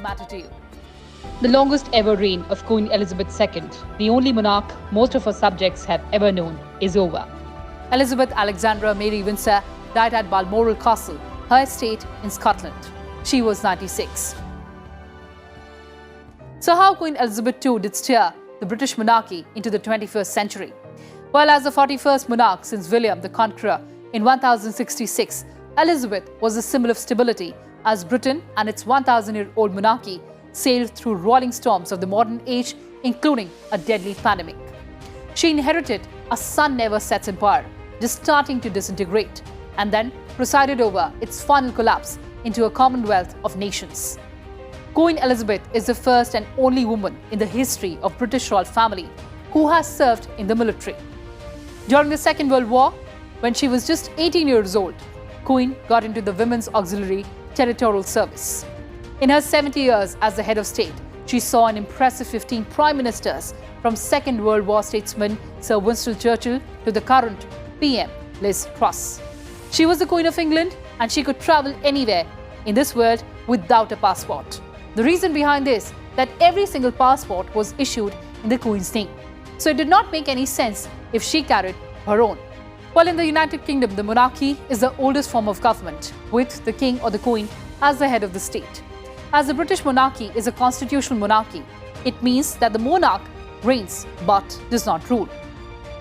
matter to you. The longest ever reign of Queen Elizabeth II, the only monarch most of her subjects have ever known, is over. Elizabeth Alexandra Mary Windsor died at Balmoral Castle, her estate in Scotland. She was 96. So how Queen Elizabeth II did steer the British monarchy into the 21st century? Well, as the 41st monarch since William the Conqueror in 1066, Elizabeth was a symbol of stability as Britain and its 1,000-year-old monarchy sailed through rolling storms of the modern age, including a deadly pandemic. She inherited a sun-never-sets empire, just starting to disintegrate, and then presided over its final collapse into a Commonwealth of nations. Queen Elizabeth is the first and only woman in the history of British royal family who has served in the military. During the Second World War, when she was just 18 years old, Queen got into the Women's Auxiliary Territorial Service. In her 70 years as the head of state, she saw an impressive 15 prime ministers, from Second World War statesman Sir Winston Churchill to the current PM Liz Truss. She was the Queen of England and she could travel anywhere in this world without a passport. The reason behind this, that every single passport was issued in the Queen's name. So it did not make any sense if she carried her own. Well, in the United Kingdom, the monarchy is the oldest form of government, with the king or the queen as the head of the state. As the British monarchy is a constitutional monarchy, it means that the monarch reigns but does not rule.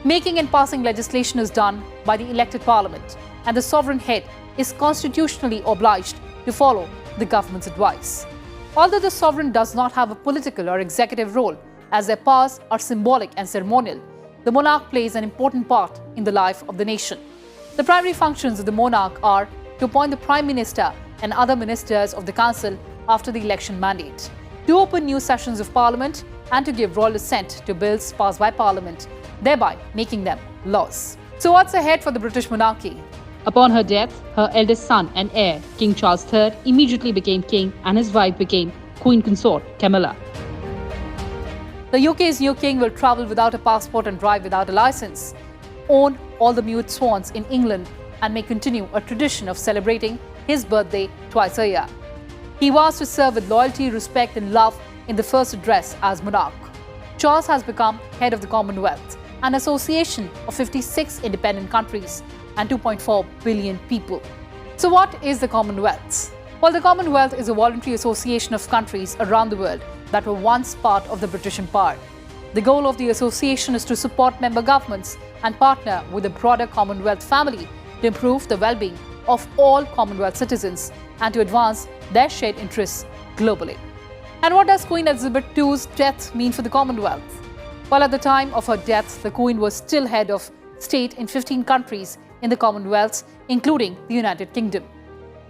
Making and passing legislation is done by the elected parliament, and the sovereign head is constitutionally obliged to follow the government's advice. Although the sovereign does not have a political or executive role, as their powers are symbolic and ceremonial, the monarch plays an important part in the life of the nation. The primary functions of the monarch are to appoint the Prime Minister and other ministers of the Council after the election mandate, to open new sessions of Parliament, and to give royal assent to bills passed by Parliament, thereby making them laws. So what's ahead for the British monarchy? Upon her death, her eldest son and heir, King Charles III, immediately became king and his wife became Queen Consort Camilla. The UK's new king will travel without a passport and drive without a license, own all the mute swans in England, and may continue a tradition of celebrating his birthday twice a year. He was to serve with loyalty, respect and love in the first address as monarch. Charles has become head of the Commonwealth, an association of 56 independent countries and 2.4 billion people. So what is the Commonwealth? Well, the Commonwealth is a voluntary association of countries around the world that were once part of the British Empire. The goal of the association is to support member governments and partner with the broader Commonwealth family to improve the well-being of all Commonwealth citizens and to advance their shared interests globally. And what does Queen Elizabeth II's death mean for the Commonwealth? Well, at the time of her death, the Queen was still head of state in 15 countries in the Commonwealth, including the United Kingdom.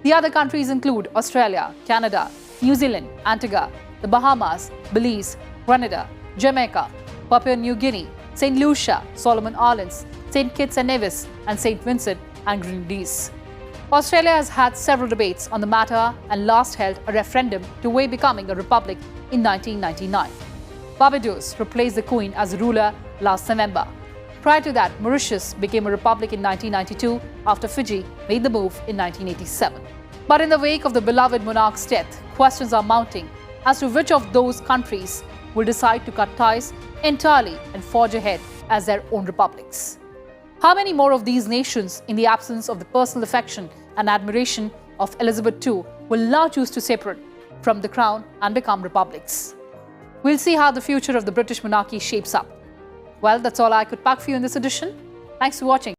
The other countries include Australia, Canada, New Zealand, Antigua, the Bahamas, Belize, Grenada, Jamaica, Papua New Guinea, St. Lucia, Solomon Islands, St. Kitts and Nevis, and St. Vincent and Grenadines. Australia has had several debates on the matter and last held a referendum to weigh becoming a republic in 1999. Barbados replaced the Queen as ruler last November. Prior to that, Mauritius became a republic in 1992 after Fiji made the move in 1987. But in the wake of the beloved monarch's death, questions are mounting as to which of those countries will decide to cut ties entirely and forge ahead as their own republics. How many more of these nations, in the absence of the personal affection and admiration of Elizabeth II, will now choose to separate from the crown and become republics? We'll see how the future of the British monarchy shapes up. Well, that's all I could pack for you in this edition. Thanks for watching.